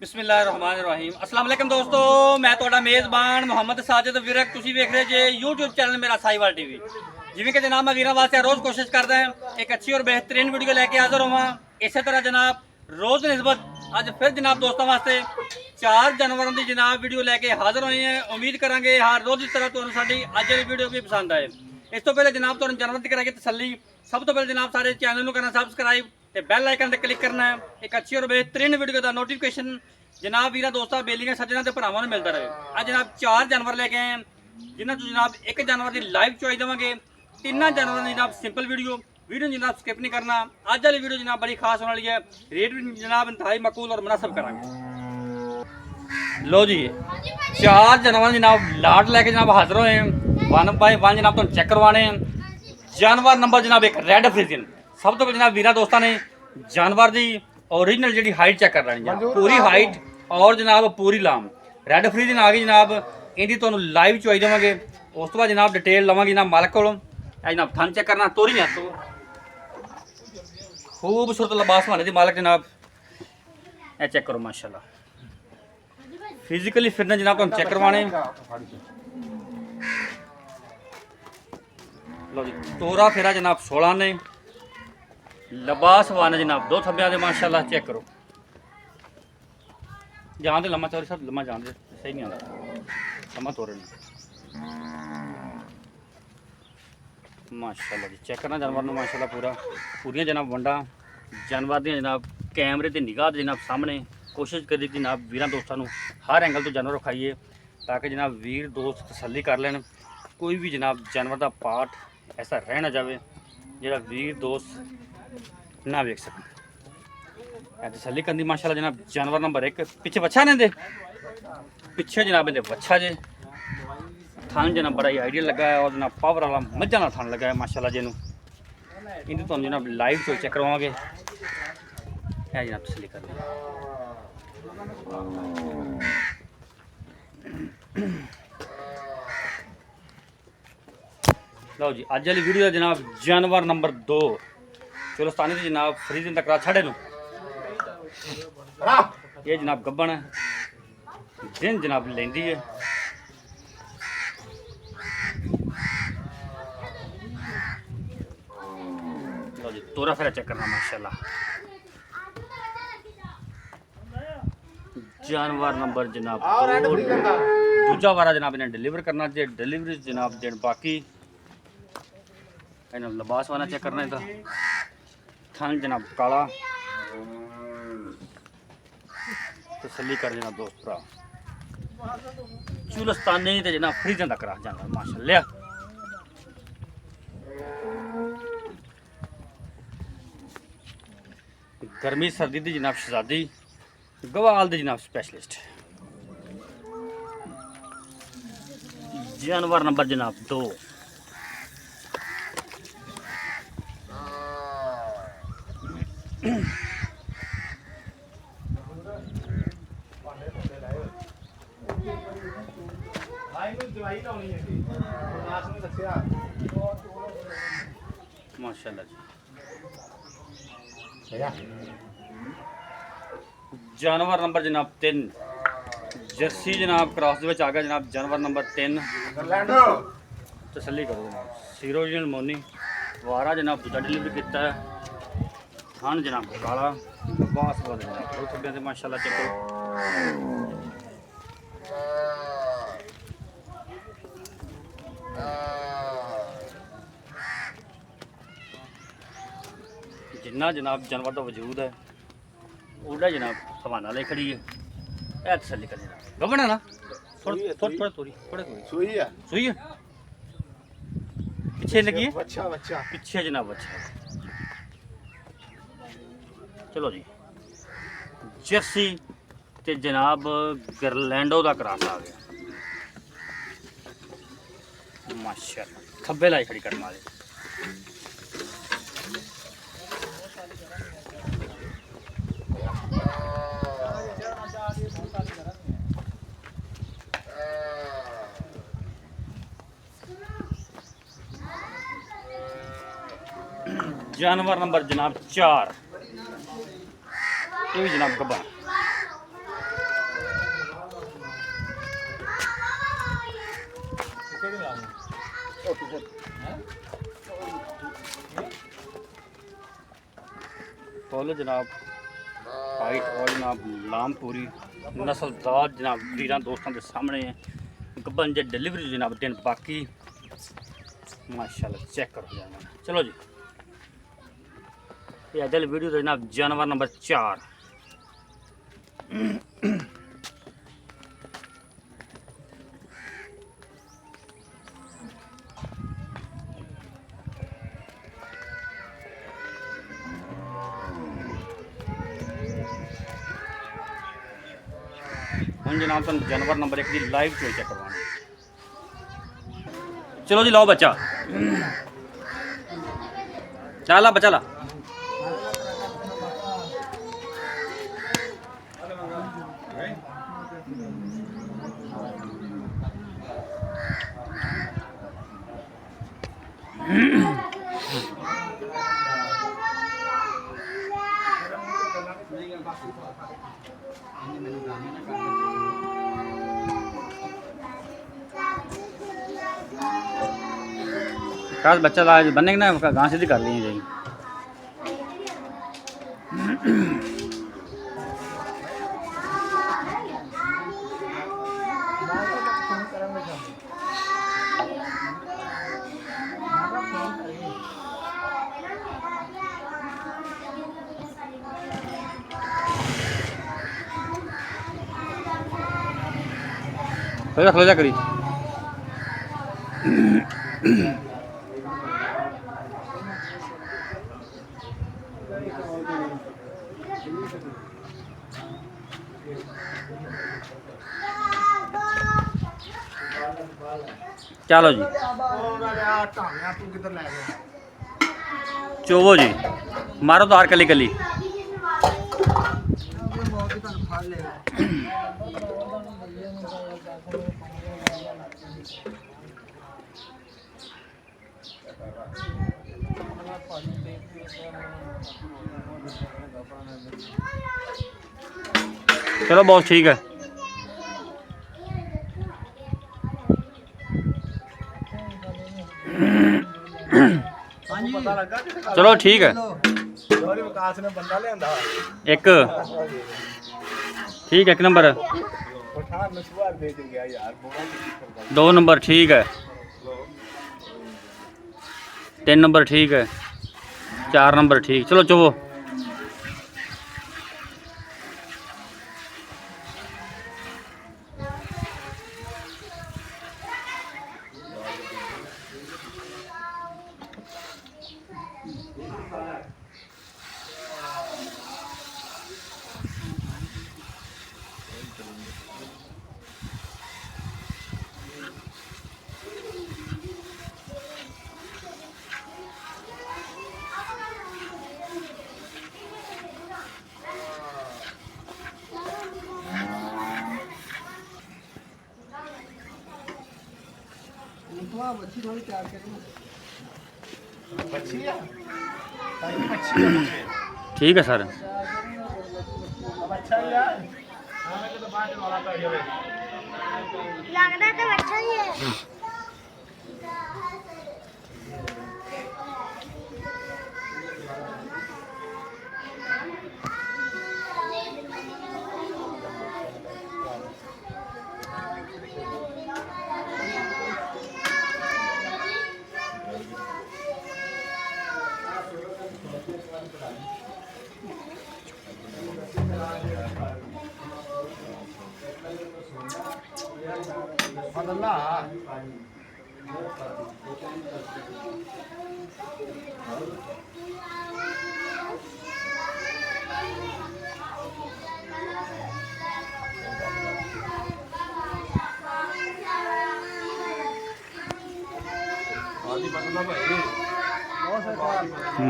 ਬਿਸਮਿਲ੍ਲਾਹਿਰਰਹਿਮਾਨਿਰਰਹੀਮ अस्सलाम वालेकुम ਦੋਸਤੋ ਮੈਂ ਤੁਹਾਡਾ ਮੇਜ਼ਬਾਨ ਮੁਹੰਮਦ ਸਾਜਿਦ ਵਿਰਕ ਤੁਸੀਂ ਵੇਖ ਰਹੇ ਜੇ YouTube ਚੈਨਲ ਮੇਰਾ ਸਾਈਵਾਲ ਟੀਵੀ। ਜਿਵੇਂ ਕਿ ਜਨਾਬ ਮੈਂ ਵੀਰਾਂ ਵਾਸਤੇ ਰੋਜ਼ ਕੋਸ਼ਿਸ਼ ਕਰਦਾ ਹਾਂ ਇੱਕ ਅੱਛੀ ਔਰ ਬਿਹਤਰੀਨ ਵੀਡੀਓ ਲੈ ਕੇ ਹਾਜ਼ਰ ਹੋਵਾਂ। ਇਸੇ ਤਰ੍ਹਾਂ ਜਨਾਬ ਰੋਜ਼ ਨਿਸਬਤ ਅੱਜ ਫਿਰ ਜਨਾਬ ਦੋਸਤਾਂ ਵਾਸਤੇ 4 ਜਨਵਰਾਂ ਦੀ ਜਨਾਬ ਵੀਡੀਓ ਲੈ ਕੇ ਹਾਜ਼ਰ ਹੋਏ ਹਾਂ। ਉਮੀਦ ਕਰਾਂਗੇ ਹਰ ਰੋਜ਼ ਇਸ ਤਰ੍ਹਾਂ ਤੁਹਾਨੂੰ ਸਾਡੀ ਅੱਜ ਦੀ ਵੀਡੀਓ ਵੀ ਪਸੰਦ ਆਏ। ਇਸ ਤੋਂ ਪਹਿਲੇ ਜਨਾਬ ਤੁਹਾਨੂੰ ਜਨਵਰ ਦੀ ਕਰਾਂਗੇ ਤਸੱਲੀ। ਸਭ ਤੋਂ ਪਹਿਲੇ ਜਨਾਬ ਸਾਰੇ ਚੈਨਲ ਨੂੰ ਕਰਨਾ ਸਬਸਕ੍ਰਾइब ਤੇ ਬੈਲ ਆਈਕਨ ਤੇ ਕਲਿੱਕ ਕਰਨਾ ਹੈ। ਇੱਕ ਅੱਛੀ ਔਰ ਬਿਹਤਰੀਨ ਵੀਡੀਓ ਦਾ ਨੋਟੀਫਿਕੇਸ਼ਨ जनाब वीर दोस्तों बेलियां सज्जना के भरावां नूं मिलता रहे। अज जनाब 4 जानवर लेके आए हैं जिन्हों जनाब 1 जानवर की लाइव चॉइस देवांगे। 3 जानवर की जनाब सिंपल वीडियो जनाब स्किप नहीं करना। अज वाली वीडियो जनाब बड़ी खास होने वाली है। रेट भी जनाब इंतहाई मकबूल और मुनासिब करांगे। लो जी 4 जानवर जनाब लाट लैके जनाब हाजिर होए हैं। 1 बाय 1 जनाब तुहानूं चेक करवाने हैं। जानवर नंबर जनाब 1 रेड फ्रीजियन। सब तो पहले जनाब वीर दोस्तों ने जानवर की ओरिजिनल जी हाइट चेक कर लेनी है। पूरी हाइट और जनाब पूरी लाम रेड फ्रीजियन आ गई जनाब। इहदी तुहानूं लाइव चॉइस देवांगे। उस तो बाद जनाब डिटेल लवांगे जनाब मालक कोलों। जनाब थन चेक करना तोरी है तो खूबसूरत लिबास वाले दी मालक जनाब ए चेक करो माशाल्लाह। फिजिकली फिटनेस जनाब तुहानूं चेक करवाने। लो जी तोरा फेरा जनाब 16 ने लिबास वाने जनाब 2 थब्बियां दे माशाल्लाह चेक करो। जान दे लम्मा चौरी सब लम्मा जान दे सही नहीं आता लम्मा तोड़े माशाल्लाह जी चेक करना जानवर में माशाल्लाह पूरियां जनाब वंडा जानवर दी जनाब कैमरे ते निगाह जनाब सामने कोशिश करी जनाब वीरां दोस्तां नूं हर एंगल तो जानवर विखाइए ताकि जनाब वीर दोस्त तसल्ली कर लैन। कोई भी जनाब जानवर का पार्ट ऐसा रह ना जाए जिहड़ा वीर दोस्त ना वेख सकें। तसल्ली करनी माशाल्लाह जनाब। जानवर नंबर 1 पिछे बच्चा ने दे पिछे जनाब इहदे बच्चा जे थान जनाब बड़ा ही आइडिया लगा है और जनाब पावर वाला मझां दा थान लगा है माशाल्लाह जी। इन्हें तुहानूं जनाब लाइव चोई चेक करवावांगे। है जनाब तसल्ली करनी। लो जी अज वाली वीडियो जनाब जानवर नंबर 2 चुलस्तानी की जनाब फ्रीजियन तक छड़े नूं ये जनाब गब्बन दिन जनाब लेंदी है। लो जी तोरा फेरा चेक करना माशाल्लाह। जानवर नंबर जनाब दूजा वारा जनाब इन्हें डिलीवर करना जे डिलीवरी जनाब दिन बाकी इन्हें लिबास वाला चेक करना है। थान जनाब काला तसल्ली कर जनाब दोस्त भरा चुलस्तानी ते जनाब फ्रीजियन तक जानवर माशाल्लाह। गर्मी सर्दी दी जनाब शहजादी गवाल दी जनाब स्पेशलिस्ट। जानवर नंबर जनाब 2 माशाल्लाह जी। जानवर नंबर जनाब 3 जर्सी जनाब क्रॉस आ गया जनाब। जानवर नंबर 3 तसल्ली करो जनाब सीरोजनल मोनी वारा जनाब दूजा डिलीवरी किया है। हाँ जनाब काला बास वाले जनाब 2 थब्बियां से माशाल्लाह चेक करो। जिन्ना जनाब जानवर का वजूद है उड़ा जनाब हवाना ले खड़ी है। ए तसल्ली कर जनाब गबना ना थोड़ी सुई है पीछे लगी है पीछे जनाब बच्चा। चलो जी जर्सी ते जनाब गरलैंडो का क्रॉस आ गया माशाल्लाह। खब्बे लाई खड़ी करने वाले जानवर नंबर जनाब 4 ये भी जनाब गब्बा फुल जनाब हाइट और जनाब लामपूरी नस्लदार जनाब वीरां दोस्तों के सामने गब्बन जे डिलीवरी जनाब दिन बाकी माशाल्लाह चेक करो जाना। चलो जी ये अजल वीडियो तो जनाब जानवर नंबर 4 हम जनाब तुम जानवर नंबर 1 की लाइव चोई चेक करवाना। चलो जी लाओ बच्चा चला बच्चा ला खास बच्चा ला बनने ना गांव सीधी कर ली जाएगी। खलो जा करी चलो जी चोवो जी मारो तो हार कली कली चलो बहुत ठीक है। चलो ठीक है एक ठीक है 1 नंबर 2 नंबर ठीक है 3 नंबर ठीक है 4 नंबर ठीक। चलो चुवो ठीक है सर लगता तो अच्छा ही है।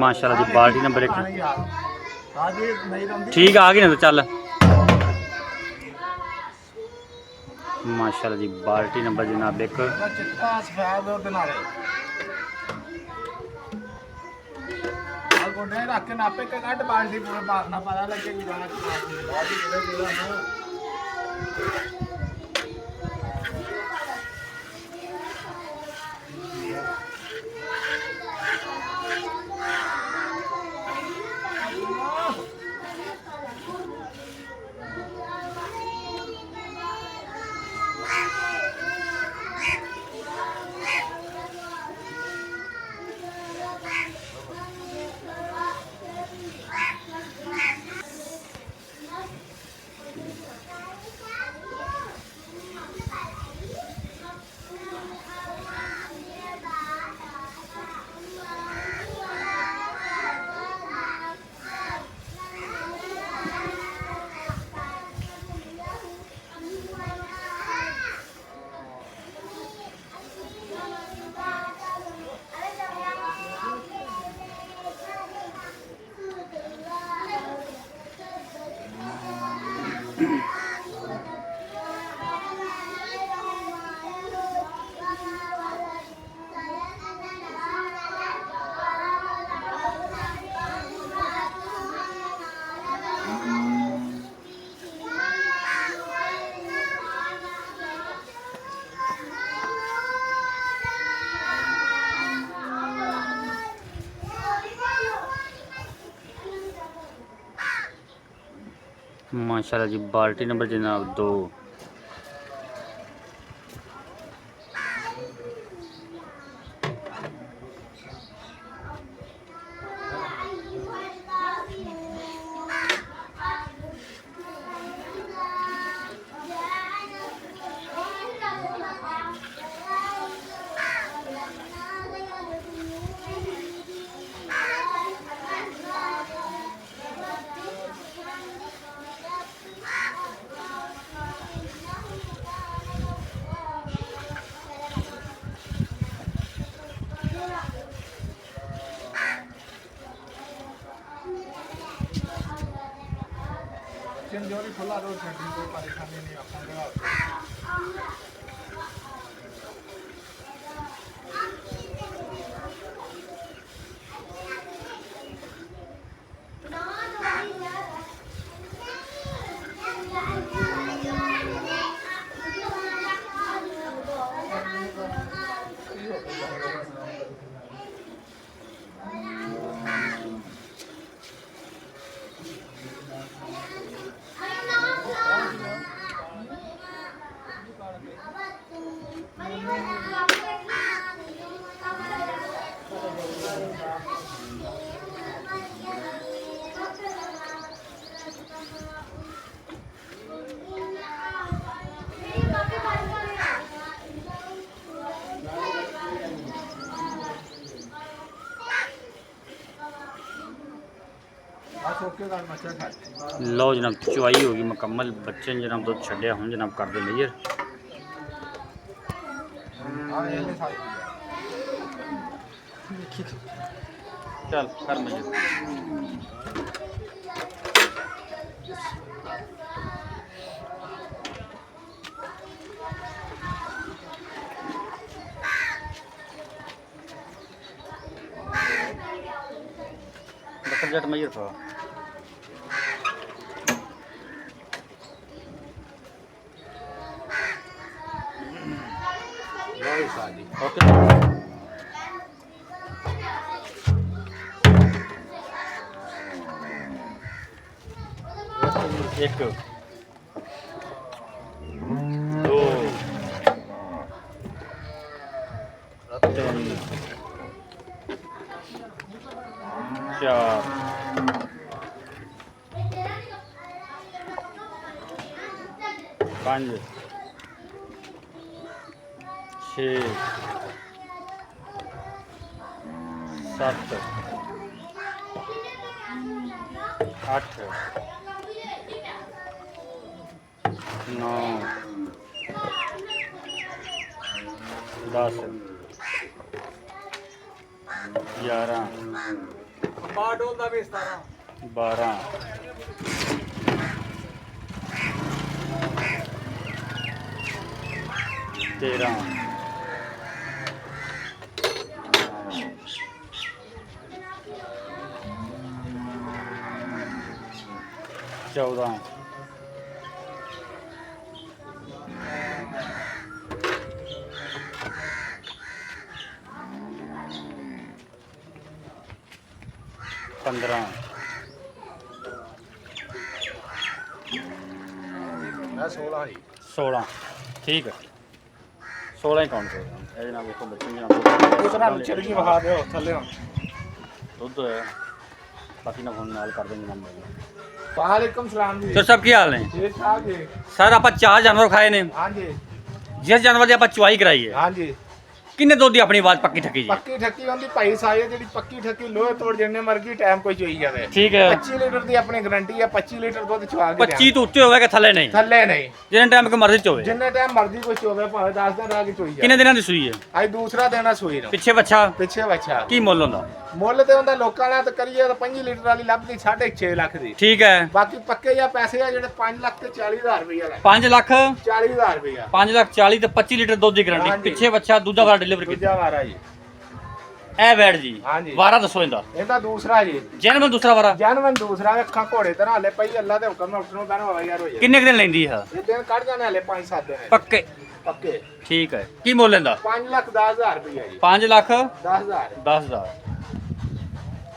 माशाल्लाह जी बाल्टी नंबर 1 ठीक आ गई ना तो चल माशाल्लाह जी बाल्टी नंबर जनाब 1 रख के नापे के कट बाल्टी पूरे ना पता लगे कि जाना माशाल्लाह जी। बाल्टी नंबर जनाब 2। चिंजोरी खुला रोड छड़ी कोई परेशानी नहीं आपको। लो जनाब चुवाई होगी मुकम्मल। बच्चे ने जनाब दुध छड्या हूँ जनाब कर दे मेजर। चल कर मेजर। बकर जट मेजर पा। ओके एक 2 3 4 5 6 7 8 9 10 11 बाडोल ਦਾ ਵੀ 17 12 13 14 15 ਮੈਂ 16 ਹੀ 16 ठीक है 16 ही काउंट करो। ਇਹ ਜਨਾਬ ਦੇਖੋ ਬੱਚੇ ਜਨਾਬ ਉਤਰਾ ਚੜਕੀ ਵਹਾ ਦਿਓ ਥੱਲੇ ਦੁੱਧ ਹੈ ਬਾਕੀ ਨਾ ਹੁਣ ਨਾਲ ਕਰ ਦੇਂਗੇ ਨੰਬਰ। ਵਾਲੇਕੁਮ ਸਲਾਮ ਜੀ। ਸਰ ਸਾਹਿਬ ਕੀ ਹਾਲ ਨੇ? ਠੀਕ ਠਾਕ ਜੀ। ਸਰ ਆਪਾਂ 4 ਜਾਨਵਰ ਖਾਏ ਨੇ। ਹਾਂਜੀ ਜਿਸ ਜਾਨਵਰ ਦੀ ਆਪਾਂ ਚੁਆਈ ਕਰਾਈ ਹੈ ਹਾਂਜੀ ਕਿੰਨੇ ਦੁੱਧ ਦੀ ਆਪਣੀ ਆਵਾਜ਼ ਪੱਕੀ ਠੱਕੀ ਜੀ? ਪੱਕੀ ਠੱਕੀ ਹੁੰਦੀ ਭਾਈ ਸਾਈ ਜਿਹੜੀ ਪੱਕੀ ਠੱਕੀ ਲੋਹੇ ਤੋੜ ਜਿੰਨੇ ਮਰਜ਼ੀ ਟਾਈਮ ਕੋਈ ਚੋਈ ਜਾਵੇ। ਠੀਕ ਹੈ 25 ਲੀਟਰ ਦੀ ਆਪਣੀ ਗਾਰੰਟੀ ਹੈ। 25 ਲੀਟਰ ਦੁੱਧ ਚਵਾ ਕੇ 25 ਤੋਂ ਉੱਤੇ ਹੋਵੇ ਕਿ ਥੱਲੇ ਨਹੀਂ? ਥੱਲੇ ਨਹੀਂ। ਜਿੰਨੇ ਟਾਈਮ ਕੋ ਮਰਜ਼ੀ ਚ ਹੋਵੇ। ਜਿੰਨੇ ਟਾਈਮ ਮਰਜ਼ੀ ਕੋਈ ਚੋਵੇ ਭਾਵੇਂ 10 ਦਿਨ ਰਹਿ ਕੇ ਚੋਈ ਜਾਵੇ। ਕਿੰਨੇ ਦਿਨਾਂ ਦੀ ਸੂਈ ਹੈ? ਅੱਜ ਦੂਸਰਾ ਦਿਨ ਆ ਸੂਈ ਨੂੰ। ਪਿੱਛੇ ਬੱਚਾ ਪਿੱਛੇ ਬੱਚਾ ਕੀ ਮੁੱਲ ਹੁੰਦਾ? ਮੁੱਲ ਤੇ ਹੁੰਦਾ ਲੋਕਾਂ ਨਾਲ ਤਾਂ ਕਰੀਏ ਤਾਂ 5 ਲੀਟਰ ਵਾਲੀ ਲੱਭਦੀ 6.5 ਲੱਖ ਦੀ। ਠੀਕ ਹੈ ਬਾਕੀ ਪੱਕੇ ਜਾਂ ਪੈਸੇ ਆ ਜਿਹੜੇ 5 ਲੱਖ ਤੇ 40,000 ਰੁਪਏ ਦਾ 5 ਲੱਖ 40,000 ਰੁਪਏ 5 ਲੱਖ 40 ਤੇ 25 ਲੀਟਰ ਦੁੱਧ ਦੀ ਗਾਰੰਟੀ। ਹਾਂਜੀ। ਪਿੱਛੇ ਬੱਚਾ ਦੂਜਾ ਵਾਰ ਡਿਲੀਵਰੀ ਕੀਤੀ। ਦੂਜਾ ਵਾਰਾ ਜੀ। ਇਹ ਵੈੜ ਜੀ ਹਾਂਜੀ। ਵਾਰਾ ਦੱਸੋ ਇਹਦਾ। ਇਹਦਾ ਦੂਸਰਾ ਜੀ ਜਨਮ ਦੂਸਰਾ ਵਾਰਾ ਜਨਮਨ ਦੂਸਰਾ ਅੱਖਾਂ ਘੋੜੇ ਤਰ੍ਹਾਂ ਹਲੇ ਪਈ ਅੱਲਾ ਦੇ ਹੁਕਮ ਨਾਲ ਉੱਠਣੋਂ ਬਹਿਣ ਵਾਲਾ ਯਾਰ ਹੋ ਜਾਏ। ਕਿੰਨੇ ਕੁ ਦਿਨ ਲੈਂਦੀ ਹੈ? ਇਹ ਦਿਨ ਕੱਢ ਜਾਣੇ ਹਲੇ 5-7 ਦਿਨ ਪੱਕੇ ਪੱਕੇ। ਠੀਕ ਹੈ ਕੀ ਮੁੱਲ ਲੈਂਦਾ? 5,10,000 ਰੁਪਏ ਜੀ। 5 ਲੱਖ 10,000 10,000।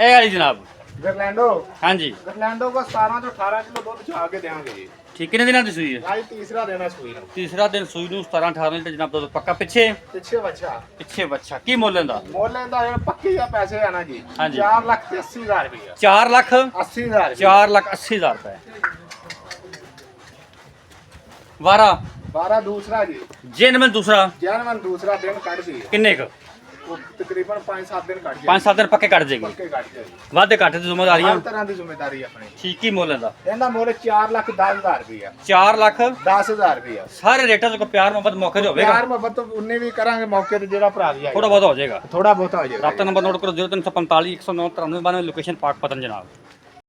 ਇਹ ਵਾਲੀ ਜਨਾਬ ਗਰਲੈਂਡੋ ਹਾਂਜੀ ਗਰਲੈਂਡੋ ਕੋ 17 ਤੋਂ 18 ਕਿਲੋ ਦੁੱਧ ਚਾ ਕੇ ਦੇਵਾਂਗੇ ਜੀ ਠੀਕ, ਕਿੰਨੇ ਦਿਨਾਂ ਦੀ ਸੂਈ ਹੈ? ਅੱਜ ਤੀਸਰਾ ਦੇਣਾ ਸੂਈ ਨੂੰ ਤੀਸਰਾ ਦਿਨ ਸੂਈ ਨੂੰ 17 18 ਲੀਟਰ ਜਨਾਬ ਦੁੱਧ ਪੱਕਾ। ਪਿੱਛੇ ਪਿੱਛੇ ਬੱਚਾ ਪਿੱਛੇ ਬੱਚਾ ਕੀ ਮੁੱਲ ਇਹਦਾ? ਮੁੱਲ ਇਹਦਾ ਜਿਹੜਾ ਪੱਕੀ ਆ ਪੈਸੇ ਆ ਨਾ ਜੀ ਹਾਂਜੀ। 4,80,000 ਰੁਪਏ 4 ਲੱਖ 80,000 4,80,000 ਰੁਪਏ। ਵਾਰਾ 12 ਦੂਸਰਾ ਜੀ ਜੈਨਮਨ ਦੂਸਰਾ ਜੈਨਵਨ ਦੂਸਰਾ ਦਿਨ ਕੱਢ ਗਈ ਕਿੰਨੇ ਕ? ਉਹ ਤਕਰੀਬਨ 5-7 ਦਿਨ ਕੱਢ ਗਈ 5-7 ਦਿਨ ਪੱਕੇ ਕੱਢ ਜਾਏਗੀ। ਪੱਕੇ ਕੱਢ ਗਈ ਵਾਧੇ ਘਾਟੇ ਦੀ ਜ਼ਿੰਮੇਵਾਰੀਆਂ ਹਰ ਤਰ੍ਹਾਂ ਦੀ ਜ਼ਿੰਮੇਵਾਰੀ ਆਪਣੀ ਠੀਕ ਹੀ ਮੁੱਲ ਇਹਦਾ? ਇਹਦਾ ਮੁੱਲ 4,10,000 ਰੁਪਏ 4 ਲੱਖ 10,000 ਰੁਪਏ ਸਾਰੇ ਰੇਟਾਂ 'ਚ ਕੋਈ ਪਿਆਰ ਮੁਹੱਬਤ ਮੌਕੇ 'ਤੇ ਹੋਵੇਗਾ? ਯਾਰ ਮੁਹੱਬਤ ਉਨੇ ਵੀ ਕਰਾਂਗੇ ਮੌਕੇ ਤੇ ਜਿਹੜਾ ਭਰਾ ਵੀ ਥੋੜਾ ਬਹੁਤਾ ਹੋ ਜਾਏਗਾ। ਥੋੜਾ ਬਹੁਤਾ ਹੋ ਜਾਏਗਾ ਰਾਬਤਾ ਨੰਬਰ ਨੋਟ ਕਰੋ 0345 109 93 92 ਲੋਕੇਸ਼ਨ ਪਾਕ ਪਤਨ ਜਨਾਬ।